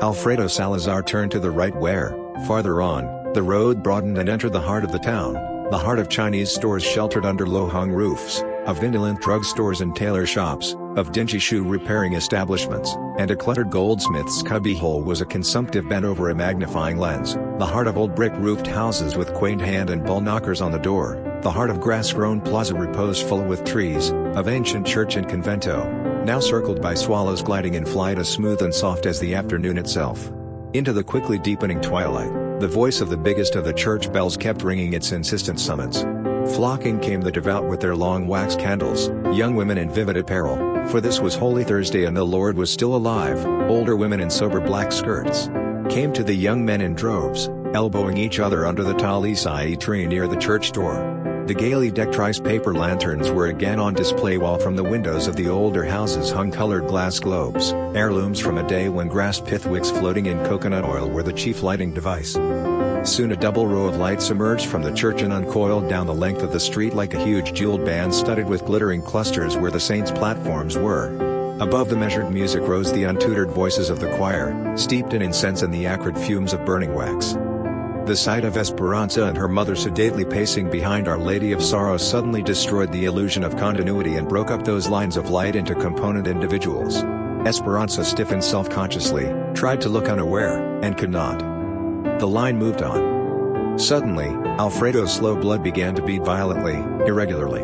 Alfredo Salazar turned to the right where, farther on, the road broadened and entered the heart of the town, the heart of Chinese stores sheltered under low-hung roofs, of indolent drug stores and tailor shops, of dingy shoe repairing establishments, and a cluttered goldsmith's cubbyhole was a consumptive bent over a magnifying lens, the heart of old brick-roofed houses with quaint hand and bell knockers on the door, the heart of grass-grown plaza reposeful with trees, of ancient church and convento, now circled by swallows gliding in flight as smooth and soft as the afternoon itself. Into the quickly deepening twilight, the voice of the biggest of the church bells kept ringing its insistent summons. Flocking came the devout with their long wax candles, young women in vivid apparel, for this was Holy Thursday and the Lord was still alive, older women in sober black skirts. Came to the young men in droves, elbowing each other under the tall acai tree near the church door. The gaily decked rice paper lanterns were again on display while from the windows of the older houses hung colored glass globes, heirlooms from a day when grass pith wicks floating in coconut oil were the chief lighting device. Soon a double row of lights emerged from the church and uncoiled down the length of the street like a huge jeweled band studded with glittering clusters where the saints' platforms were. Above the measured music rose the untutored voices of the choir, steeped in incense and the acrid fumes of burning wax. The sight of Esperanza and her mother sedately pacing behind Our Lady of Sorrows suddenly destroyed the illusion of continuity and broke up those lines of light into component individuals. Esperanza stiffened self-consciously, tried to look unaware, and could not. The line moved on. Suddenly, Alfredo's slow blood began to beat violently, irregularly.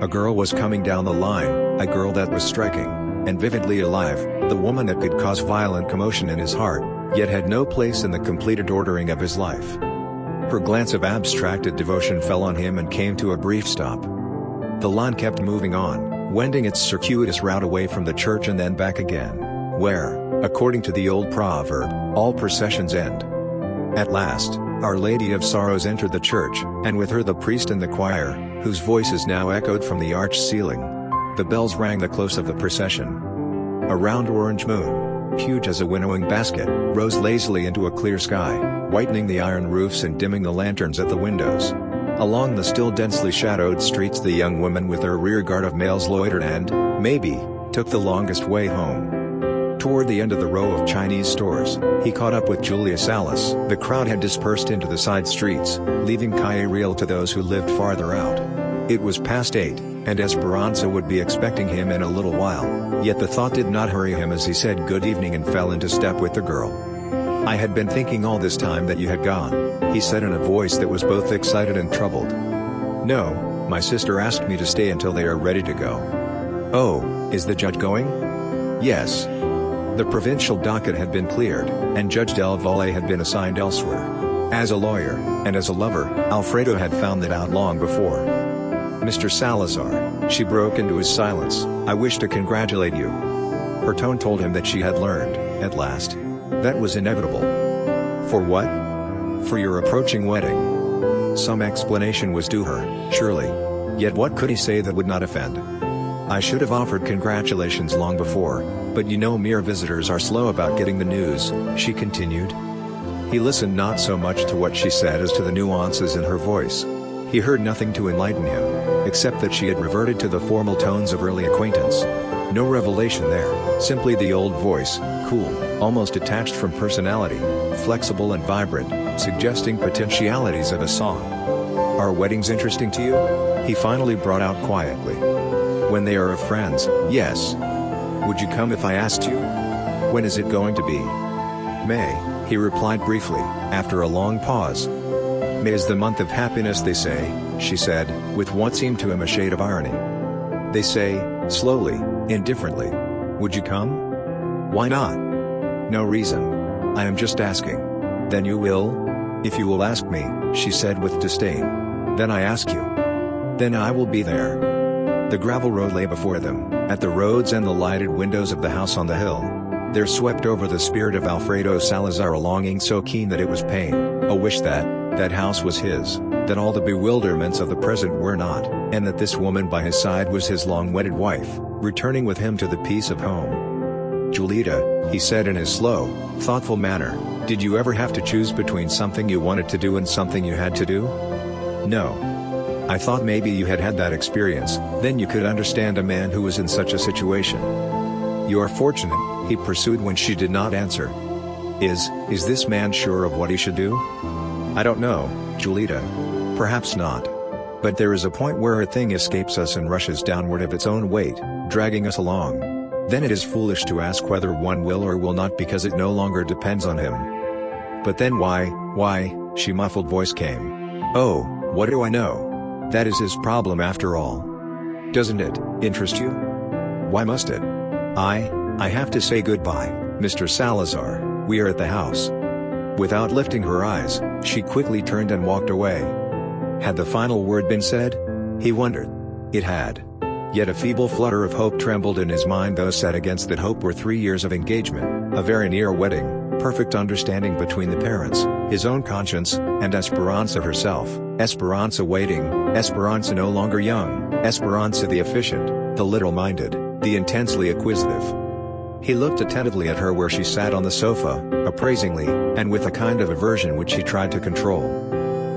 A girl was coming down the line, a girl that was striking, and vividly alive, the woman that could cause violent commotion in his heart, yet had no place in the completed ordering of his life. Her glance of abstracted devotion fell on him and came to a brief stop. The line kept moving on, wending its circuitous route away from the church and then back again, where, according to the old proverb, all processions end. At last, Our Lady of Sorrows entered the church, and with her the priest and the choir, whose voices now echoed from the arched ceiling. The bells rang the close of the procession. A round orange moon, huge as a winnowing basket, rose lazily into a clear sky, whitening the iron roofs and dimming the lanterns at the windows. Along the still densely shadowed streets the young woman with her rear guard of males loitered and, maybe, took the longest way home. Toward the end of the row of Chinese stores, he caught up with Julia Salas. The crowd had dispersed into the side streets, leaving Calle Real to those who lived farther out. It was past 8, and Esperanza would be expecting him in a little while, yet the thought did not hurry him as he said good evening and fell into step with the girl. "I had been thinking all this time that you had gone," he said in a voice that was both excited and troubled. "No, my sister asked me to stay until they are ready to go." "Oh, is the judge going?" "Yes." The provincial docket had been cleared, and Judge Del Valle had been assigned elsewhere. As a lawyer, and as a lover, Alfredo had found that out long before. "Mr. Salazar," she broke into his silence, "I wish to congratulate you." Her tone told him that she had learned, at last, that was inevitable. For what? For your approaching wedding. Some explanation was due her, surely. Yet what could he say that would not offend? "I should have offered congratulations long before, but you know mere visitors are slow about getting the news," she continued. He listened not so much to what she said as to the nuances in her voice. He heard nothing to enlighten him, except that she had reverted to the formal tones of early acquaintance. No revelation there, simply the old voice, cool, almost detached from personality, flexible and vibrant, suggesting potentialities of a song. "Are weddings interesting to you?" he finally brought out quietly. "When they are of friends, yes. Would you come if I asked you? When is it going to be?" "May," he replied briefly, after a long pause. "May is the month of happiness they say," she said, with what seemed to him a shade of irony. "They say, slowly, indifferently. Would you come?" "Why not?" "No reason. I am just asking." "Then you will?" "If you will ask me," she said with disdain. "Then I ask you." "Then I will be there." The gravel road lay before them, at the roads and the lighted windows of the house on the hill. There swept over the spirit of Alfredo Salazar a longing so keen that it was pain, a wish that house was his, that all the bewilderments of the present were not, and that this woman by his side was his long-wedded wife, returning with him to the peace of home. "Julita," he said in his slow, thoughtful manner, "did you ever have to choose between something you wanted to do and something you had to do?" "No. I thought maybe you had had that experience, then you could understand a man who was in such a situation." "You are fortunate," he pursued when she did not answer. Is this man sure of what he should do? I don't know, Julita. Perhaps not. But there is a point where a thing escapes us and rushes downward of its own weight, dragging us along. Then it is foolish to ask whether one will or will not because it no longer depends on him. But then why, she muffled voice came. Oh, what do I know? That is his problem after all. Doesn't it interest you? Why must it? I have to say goodbye, Mr. Salazar, we are at the house. Without lifting her eyes, she quickly turned and walked away. Had the final word been said? He wondered. It had. Yet a feeble flutter of hope trembled in his mind, though set against that hope were 3 years of engagement, a very near wedding, perfect understanding between the parents, his own conscience, and Esperanza herself, Esperanza waiting, Esperanza no longer young, Esperanza the efficient, the little-minded, the intensely acquisitive. He looked attentively at her where she sat on the sofa, appraisingly, and with a kind of aversion which he tried to control.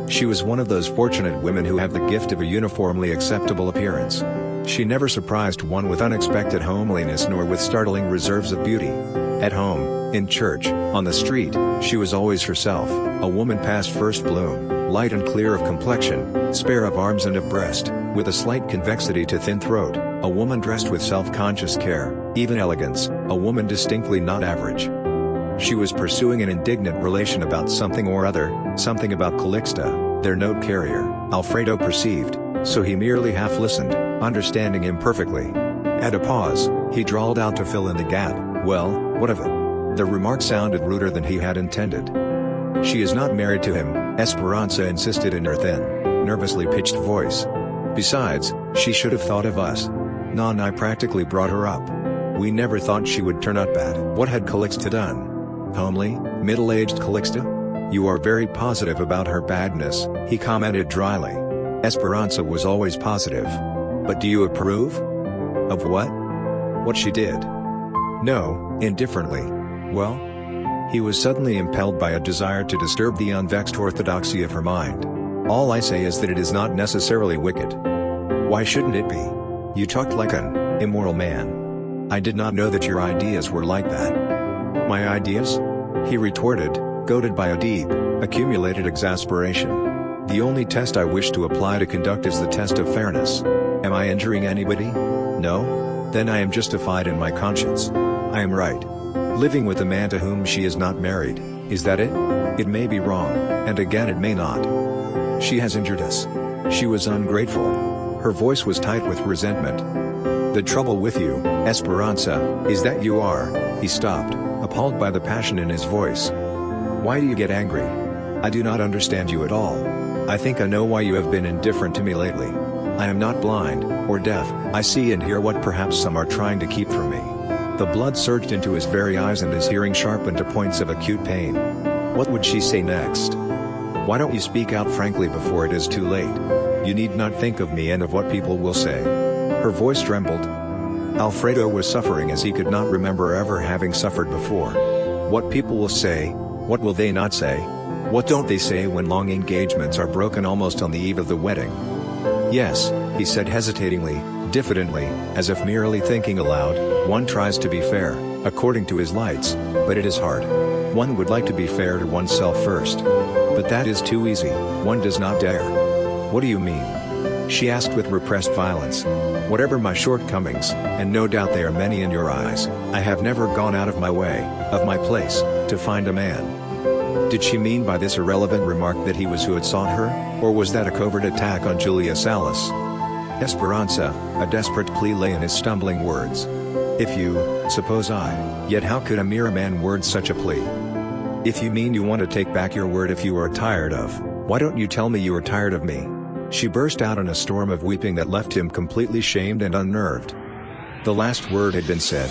She was one of those fortunate women who have the gift of a uniformly acceptable appearance. She never surprised one with unexpected homeliness nor with startling reserves of beauty. At home, in church, on the street, she was always herself, a woman past first bloom, light and clear of complexion, spare of arms and of breast, with a slight convexity to thin throat, a woman dressed with self-conscious care, even elegance, a woman distinctly not average. She was pursuing an indignant relation about something or other, something about Calixta, their note carrier, Alfredo perceived, so he merely half listened, understanding imperfectly. At a pause, he drawled out to fill in the gap, "Well, what of it?" The remark sounded ruder than he had intended. "She is not married to him," Esperanza insisted in her thin, nervously pitched voice. "Besides, she should have thought of us. Non I practically brought her up. We never thought she would turn out bad." What had Calixta done? Homely, middle-aged Calixta? "You are very positive about her badness," he commented dryly. Esperanza was always positive. "But do you approve?" "Of what?" "What she did." "No," indifferently. "Well?" He was suddenly impelled by a desire to disturb the unvexed orthodoxy of her mind. "All I say is that it is not necessarily wicked." "Why shouldn't it be? You talked like an immoral man. I did not know that your ideas were like that." "My ideas?" he retorted, goaded by a deep, accumulated exasperation. "The only test I wish to apply to conduct is the test of fairness. Am I injuring anybody? No? Then I am justified in my conscience. I am right. Living with a man to whom she is not married, is that it? It may be wrong, and again it may not. She has injured us. She was ungrateful." Her voice was tight with resentment. "The trouble with you, Esperanza, is that you are..." He stopped, appalled by the passion in his voice. "Why do you get angry? I do not understand you at all. I think I know why you have been indifferent to me lately. I am not blind, or deaf, I see and hear what perhaps some are trying to keep from me." The blood surged into his very eyes and his hearing sharpened to points of acute pain. What would she say next? "Why don't you speak out frankly before it is too late? You need not think of me and of what people will say." Her voice trembled. Alfredo was suffering as he could not remember ever having suffered before. What people will say, what will they not say? What don't they say when long engagements are broken almost on the eve of the wedding? "Yes," he said hesitatingly, diffidently, as if merely thinking aloud, "one tries to be fair, according to his lights, but it is hard. One would like to be fair to oneself first. But that is too easy, one does not dare." "What do you mean?" she asked with repressed violence. "Whatever my shortcomings, and no doubt they are many in your eyes, I have never gone out of my way, of my place, to find a man." Did she mean by this irrelevant remark that he was who had sought her, or was that a covert attack on Julia Salas? Esperanza, a desperate plea lay in his stumbling words. "If you, suppose I..." Yet how could a mere man word such a plea? "If you mean you want to take back your word if you are tired of, why don't you tell me you are tired of me?" She burst out in a storm of weeping that left him completely shamed and unnerved. The last word had been said.